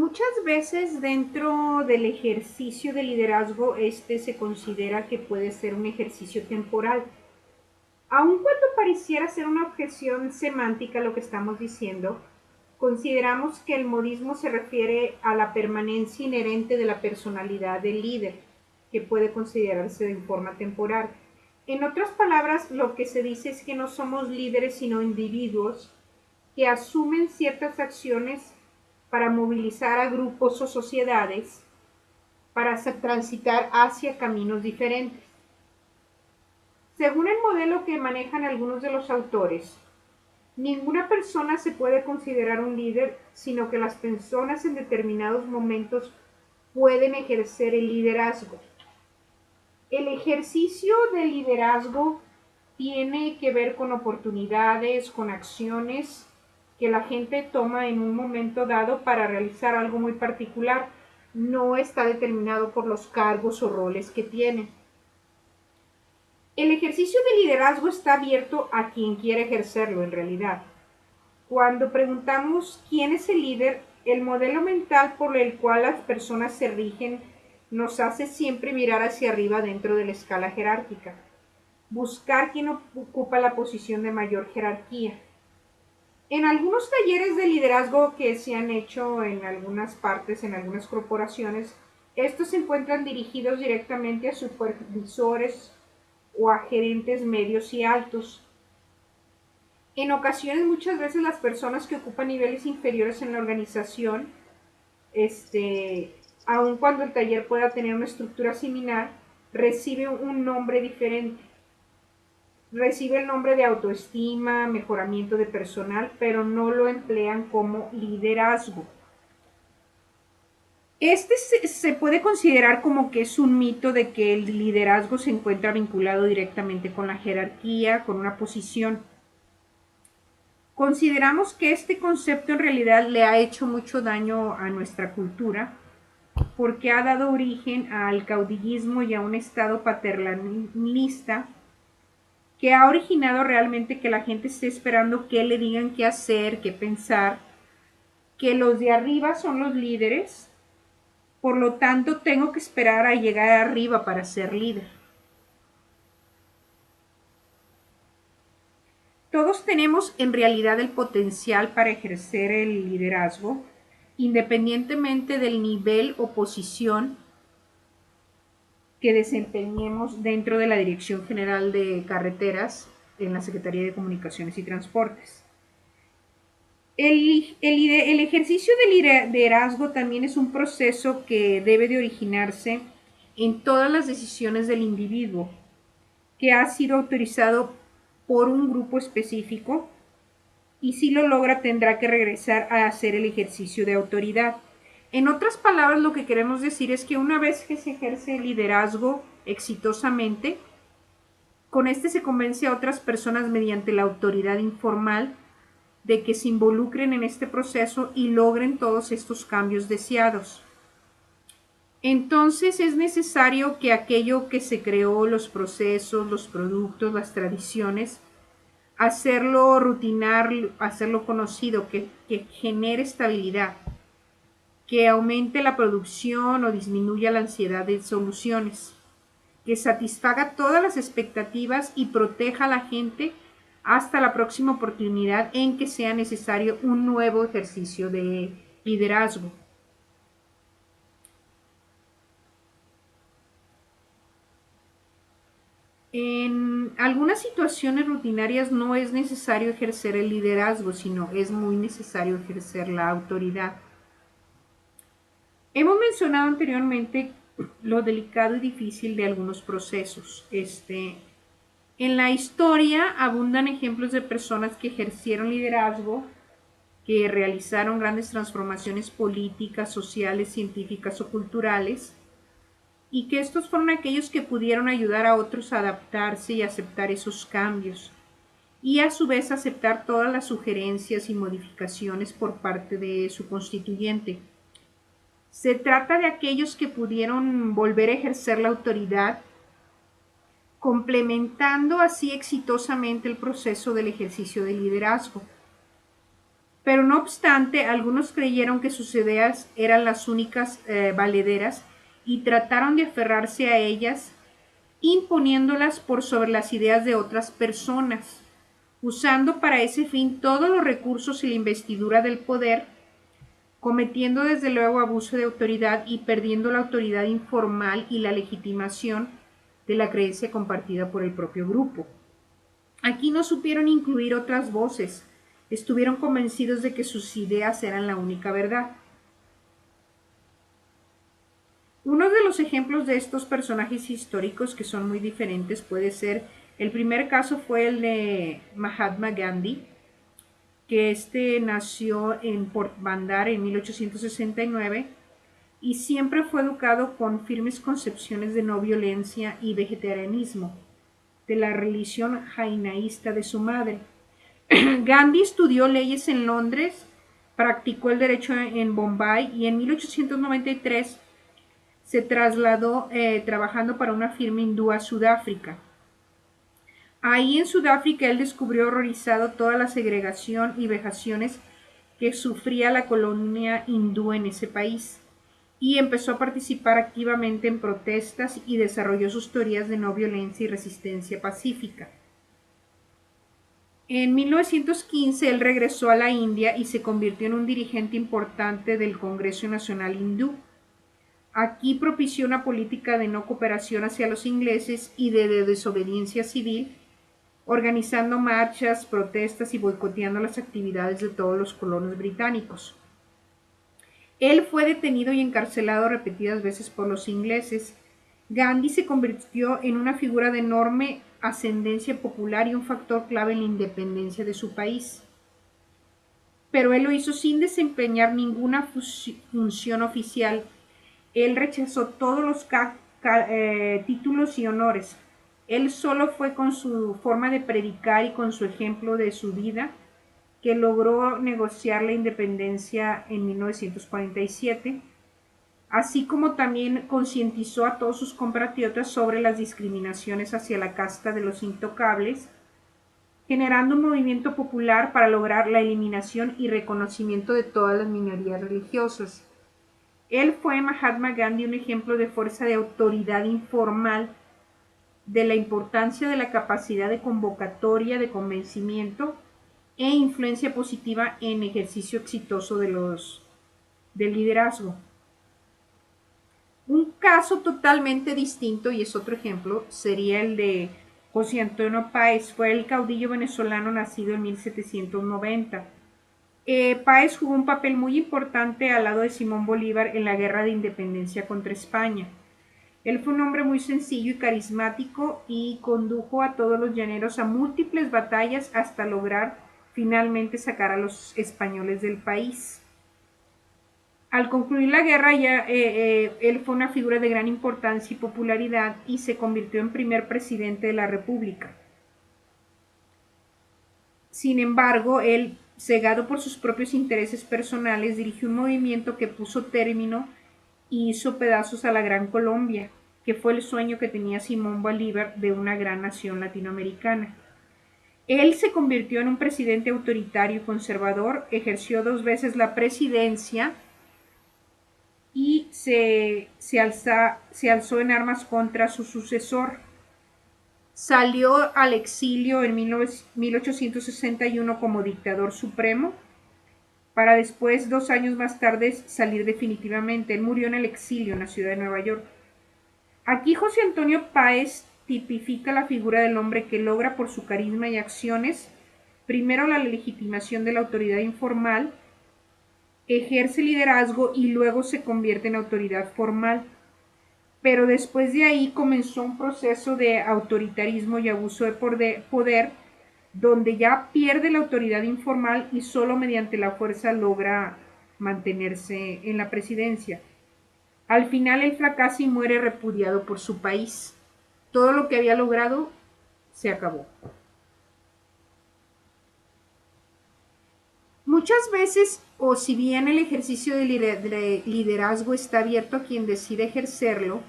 Muchas veces dentro del ejercicio de liderazgo, se considera que puede ser un ejercicio temporal. Aun cuando pareciera ser una objeción semántica lo que estamos diciendo, consideramos que el modismo se refiere a la permanencia inherente de la personalidad del líder, que puede considerarse de forma temporal. En otras palabras, lo que se dice es que no somos líderes sino individuos que asumen ciertas acciones para movilizar a grupos o sociedades para transitar hacia caminos diferentes. Según el modelo que manejan algunos de los autores, ninguna persona se puede considerar un líder, sino que las personas en determinados momentos pueden ejercer el liderazgo. El ejercicio del liderazgo tiene que ver con oportunidades, con acciones que la gente toma en un momento dado para realizar algo muy particular. No está determinado por los cargos o roles que tienen. El ejercicio de liderazgo está abierto a quien quiere ejercerlo en realidad. Cuando preguntamos quién es el líder, el modelo mental por el cual las personas se rigen nos hace siempre mirar hacia arriba dentro de la escala jerárquica, buscar quién ocupa la posición de mayor jerarquía. En algunos talleres de liderazgo que se han hecho en algunas partes, en algunas corporaciones, estos se encuentran dirigidos directamente a supervisores o a gerentes medios y altos. En ocasiones, muchas veces las personas que ocupan niveles inferiores en la organización, aun cuando el taller pueda tener una estructura similar, recibe un nombre diferente. Recibe el nombre de autoestima, mejoramiento de personal, pero no lo emplean como liderazgo. Se puede considerar como que es un mito de que el liderazgo se encuentra vinculado directamente con la jerarquía, con una posición. Consideramos que este concepto en realidad le ha hecho mucho daño a nuestra cultura porque ha dado origen al caudillismo y a un estado paternalista que ha originado realmente que la gente esté esperando que le digan qué hacer, qué pensar, que los de arriba son los líderes, por lo tanto tengo que esperar a llegar arriba para ser líder. Todos tenemos en realidad el potencial para ejercer el liderazgo, independientemente del nivel o posición que desempeñemos dentro de la Dirección General de Carreteras en la Secretaría de Comunicaciones y Transportes. El ejercicio de liderazgo también es un proceso que debe de originarse en todas las decisiones del individuo, que ha sido autorizado por un grupo específico y si lo logra tendrá que regresar a hacer el ejercicio de autoridad. En otras palabras, lo que queremos decir es que una vez que se ejerce el liderazgo exitosamente, con se convence a otras personas mediante la autoridad informal de que se involucren en este proceso y logren todos estos cambios deseados. Entonces es necesario que aquello que se creó, los procesos, los productos, las tradiciones, hacerlo rutinar, hacerlo conocido, que genere estabilidad, que aumente la producción o disminuya la ansiedad de soluciones, que satisfaga todas las expectativas y proteja a la gente hasta la próxima oportunidad en que sea necesario un nuevo ejercicio de liderazgo. En algunas situaciones rutinarias no es necesario ejercer el liderazgo, sino es muy necesario ejercer la autoridad. Hemos mencionado anteriormente lo delicado y difícil de algunos procesos. En la historia abundan ejemplos de personas que ejercieron liderazgo, que realizaron grandes transformaciones políticas, sociales, científicas o culturales, y que estos fueron aquellos que pudieron ayudar a otros a adaptarse y aceptar esos cambios, y a su vez aceptar todas las sugerencias y modificaciones por parte de su constituyente. Se trata de aquellos que pudieron volver a ejercer la autoridad, complementando así exitosamente el proceso del ejercicio de liderazgo. Pero no obstante, algunos creyeron que sus ideas eran las únicas valederas y trataron de aferrarse a ellas, imponiéndolas por sobre las ideas de otras personas, usando para ese fin todos los recursos y la investidura del poder, cometiendo desde luego abuso de autoridad y perdiendo la autoridad informal y la legitimación de la creencia compartida por el propio grupo. Aquí no supieron incluir otras voces, estuvieron convencidos de que sus ideas eran la única verdad. Uno de los ejemplos de estos personajes históricos que son muy diferentes puede ser, el primer caso fue el de Mahatma Gandhi, que nació en Port Bandar en 1869 y siempre fue educado con firmes concepciones de no violencia y vegetarianismo, de la religión jainaísta de su madre. Gandhi estudió leyes en Londres, practicó el derecho en Bombay y en 1893 se trasladó trabajando para una firma hindú a Sudáfrica. Ahí en Sudáfrica él descubrió horrorizado toda la segregación y vejaciones que sufría la colonia hindú en ese país y empezó a participar activamente en protestas y desarrolló sus teorías de no violencia y resistencia pacífica. En 1915 él regresó a la India y se convirtió en un dirigente importante del Congreso Nacional Hindú. Aquí propició una política de no cooperación hacia los ingleses y de desobediencia civil, organizando marchas, protestas y boicoteando las actividades de todos los colonos británicos. Él fue detenido y encarcelado repetidas veces por los ingleses. Gandhi se convirtió en una figura de enorme ascendencia popular y un factor clave en la independencia de su país. Pero él lo hizo sin desempeñar ninguna función oficial. Él rechazó todos los títulos y honores. Él solo fue con su forma de predicar y con su ejemplo de su vida que logró negociar la independencia en 1947, así como también concientizó a todos sus compatriotas sobre las discriminaciones hacia la casta de los intocables, generando un movimiento popular para lograr la eliminación y reconocimiento de todas las minorías religiosas. Él fue, Mahatma Gandhi, un ejemplo de fuerza de autoridad informal, de la importancia de la capacidad de convocatoria, de convencimiento e influencia positiva en ejercicio exitoso del liderazgo. Un caso totalmente distinto, y es otro ejemplo, sería el de José Antonio Páez. Fue el caudillo venezolano nacido en 1790. Páez jugó un papel muy importante al lado de Simón Bolívar en la guerra de independencia contra España. Él fue un hombre muy sencillo y carismático y condujo a todos los llaneros a múltiples batallas hasta lograr finalmente sacar a los españoles del país. Al concluir la guerra, él fue una figura de gran importancia y popularidad y se convirtió en primer presidente de la República. Sin embargo, él, cegado por sus propios intereses personales, dirigió un movimiento que puso término y hizo pedazos a la Gran Colombia, que fue el sueño que tenía Simón Bolívar de una gran nación latinoamericana. Él se convirtió en un presidente autoritario y conservador, ejerció 2 veces la presidencia y se alzó en armas contra su sucesor. Salió al exilio en 1861 como dictador supremo, para después, 2 años más tarde, salir definitivamente. Él murió en el exilio en la ciudad de Nueva York. Aquí José Antonio Páez tipifica la figura del hombre que logra por su carisma y acciones, primero la legitimación de la autoridad informal, ejerce liderazgo y luego se convierte en autoridad formal. Pero después de ahí comenzó un proceso de autoritarismo y abuso de poder, donde ya pierde la autoridad informal y solo mediante la fuerza logra mantenerse en la presidencia. Al final él fracasa y muere repudiado por su país. Todo lo que había logrado se acabó. Muchas veces, o si bien el ejercicio de liderazgo está abierto a quien decide ejercerlo,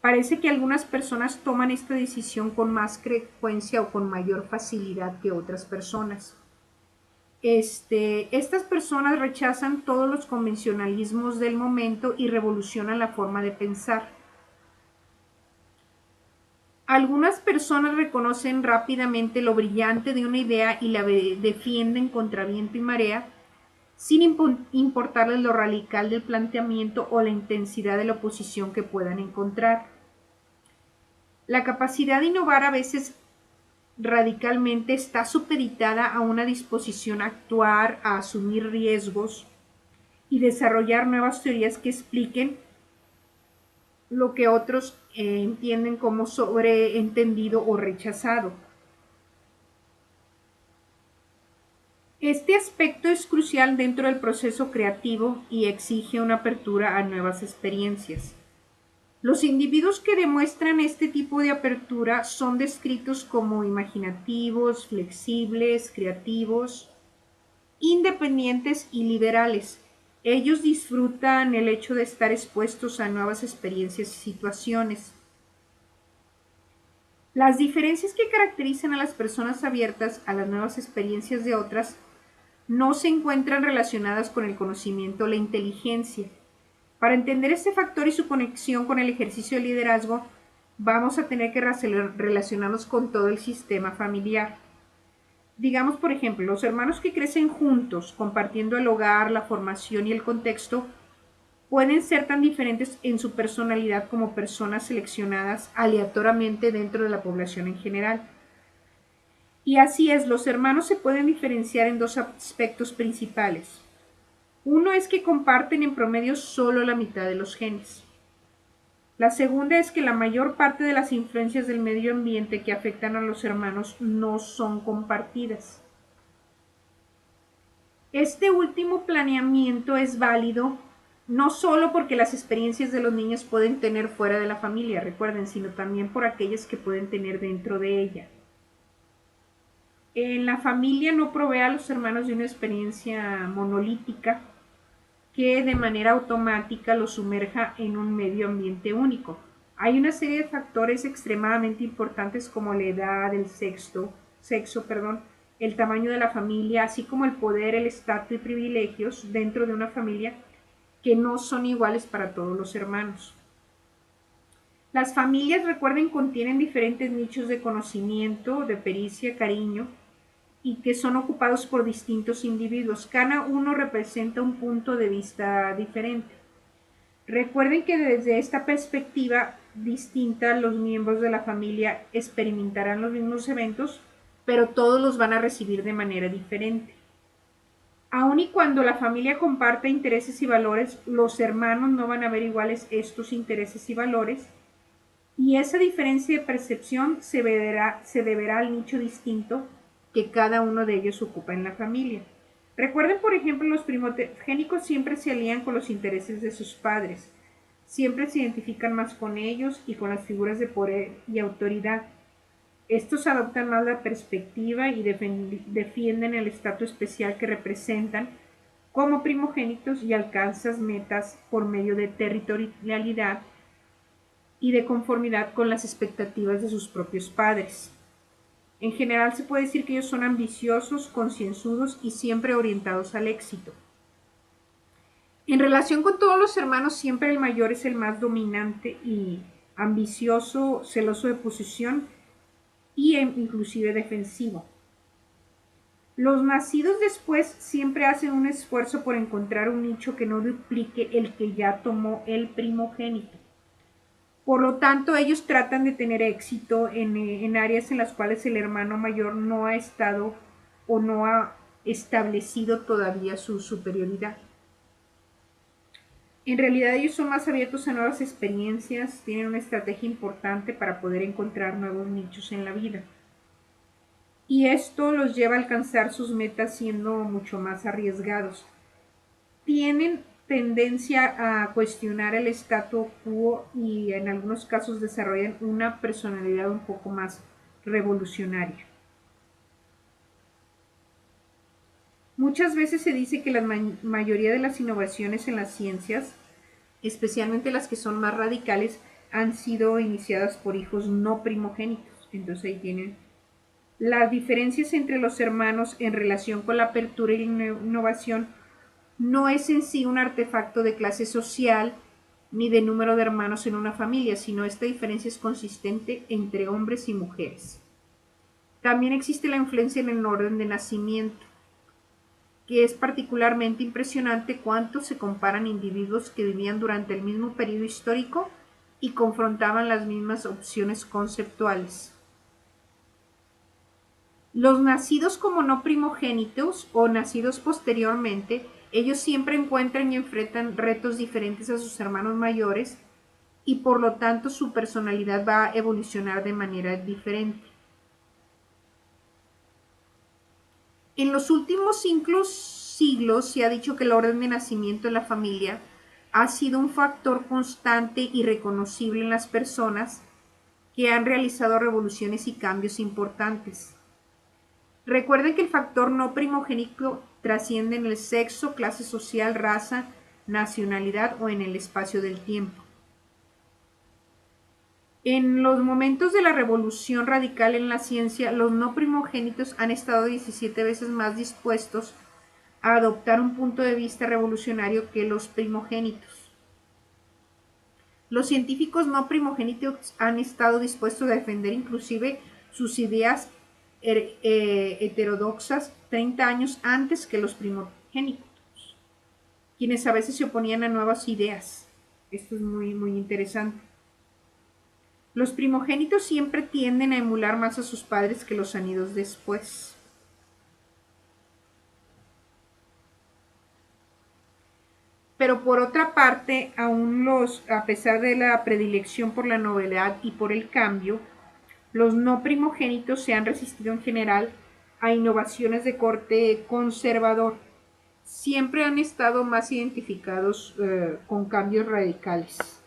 parece que algunas personas toman esta decisión con más frecuencia o con mayor facilidad que otras personas. Estas personas rechazan todos los convencionalismos del momento y revolucionan la forma de pensar. Algunas personas reconocen rápidamente lo brillante de una idea y la defienden contra viento y marea, sin importarles lo radical del planteamiento o la intensidad de la oposición que puedan encontrar. La capacidad de innovar a veces radicalmente está supeditada a una disposición a actuar, a asumir riesgos y desarrollar nuevas teorías que expliquen lo que otros entienden como sobreentendido o rechazado. Este aspecto es crucial dentro del proceso creativo y exige una apertura a nuevas experiencias. Los individuos que demuestran este tipo de apertura son descritos como imaginativos, flexibles, creativos, independientes y liberales. Ellos disfrutan el hecho de estar expuestos a nuevas experiencias y situaciones. Las diferencias que caracterizan a las personas abiertas a las nuevas experiencias de otras no se encuentran relacionadas con el conocimiento o la inteligencia. Para entender este factor y su conexión con el ejercicio de liderazgo, vamos a tener que relacionarnos con todo el sistema familiar. Digamos, por ejemplo, los hermanos que crecen juntos, compartiendo el hogar, la formación y el contexto, pueden ser tan diferentes en su personalidad como personas seleccionadas aleatoriamente dentro de la población en general. Y así es, los hermanos se pueden diferenciar en dos aspectos principales. Uno es que comparten en promedio solo la mitad de los genes. La segunda es que la mayor parte de las influencias del medio ambiente que afectan a los hermanos no son compartidas. Este último planeamiento es válido no solo porque las experiencias de los niños pueden tener fuera de la familia, recuerden, sino también por aquellas que pueden tener dentro de ella. En la familia no provee a los hermanos de una experiencia monolítica que de manera automática los sumerja en un medio ambiente único. Hay una serie de factores extremadamente importantes como la edad, el sexo, el tamaño de la familia, así como el poder, el estatus y privilegios dentro de una familia que no son iguales para todos los hermanos. Las familias, recuerden, contienen diferentes nichos de conocimiento, de pericia, cariño, y que son ocupados por distintos individuos. Cada uno representa un punto de vista diferente. Recuerden que desde esta perspectiva distinta los miembros de la familia experimentarán los mismos eventos, pero todos los van a recibir de manera diferente. Aun y cuando la familia comparte intereses y valores, los hermanos no van a ver iguales estos intereses y valores, y esa diferencia de percepción se deberá al nicho distinto que cada uno de ellos ocupa en la familia. Recuerden, por ejemplo, los primogénitos siempre se alían con los intereses de sus padres, siempre se identifican más con ellos y con las figuras de poder y autoridad. Estos adoptan más la perspectiva y defienden el estatus especial que representan como primogénitos y alcanzan metas por medio de territorialidad y de conformidad con las expectativas de sus propios padres. En general se puede decir que ellos son ambiciosos, concienzudos y siempre orientados al éxito. En relación con todos los hermanos, siempre el mayor es el más dominante y ambicioso, celoso de posición y inclusive defensivo. Los nacidos después siempre hacen un esfuerzo por encontrar un nicho que no duplique el que ya tomó el primogénito. Por lo tanto, ellos tratan de tener éxito en áreas en las cuales el hermano mayor no ha estado o no ha establecido todavía su superioridad. En realidad ellos son más abiertos a nuevas experiencias, tienen una estrategia importante para poder encontrar nuevos nichos en la vida. Y esto los lleva a alcanzar sus metas siendo mucho más arriesgados. Tienen tendencia a cuestionar el statu quo y en algunos casos desarrollan una personalidad un poco más revolucionaria. Muchas veces se dice que la mayoría de las innovaciones en las ciencias, especialmente las que son más radicales, han sido iniciadas por hijos no primogénitos. Entonces ahí tienen Las diferencias entre los hermanos en relación con la apertura y la innovación no es en sí un artefacto de clase social ni de número de hermanos en una familia, sino esta diferencia es consistente entre hombres y mujeres. También existe la influencia en el orden de nacimiento, que es particularmente impresionante cuánto se comparan individuos que vivían durante el mismo periodo histórico y confrontaban las mismas opciones conceptuales. Los nacidos como no primogénitos o nacidos posteriormente, ellos siempre encuentran y enfrentan retos diferentes a sus hermanos mayores y por lo tanto su personalidad va a evolucionar de manera diferente. En los últimos siglos se ha dicho que el orden de nacimiento en la familia ha sido un factor constante y reconocible en las personas que han realizado revoluciones y cambios importantes. Recuerden que el factor no primogénito trasciende en el sexo, clase social, raza, nacionalidad o en el espacio del tiempo. En los momentos de la revolución radical en la ciencia, los no primogénitos han estado 17 veces más dispuestos a adoptar un punto de vista revolucionario que los primogénitos. Los científicos no primogénitos han estado dispuestos a defender inclusive sus ideas heterodoxas 30 años antes que los primogénitos, quienes a veces se oponían a nuevas ideas. Esto es muy, muy interesante. Los primogénitos siempre tienden a emular más a sus padres que los anidos después. Pero por otra parte, a pesar de la predilección por la novedad y por el cambio, los no primogénitos se han resistido en general a innovaciones de corte conservador. Siempre han estado más identificados con cambios radicales.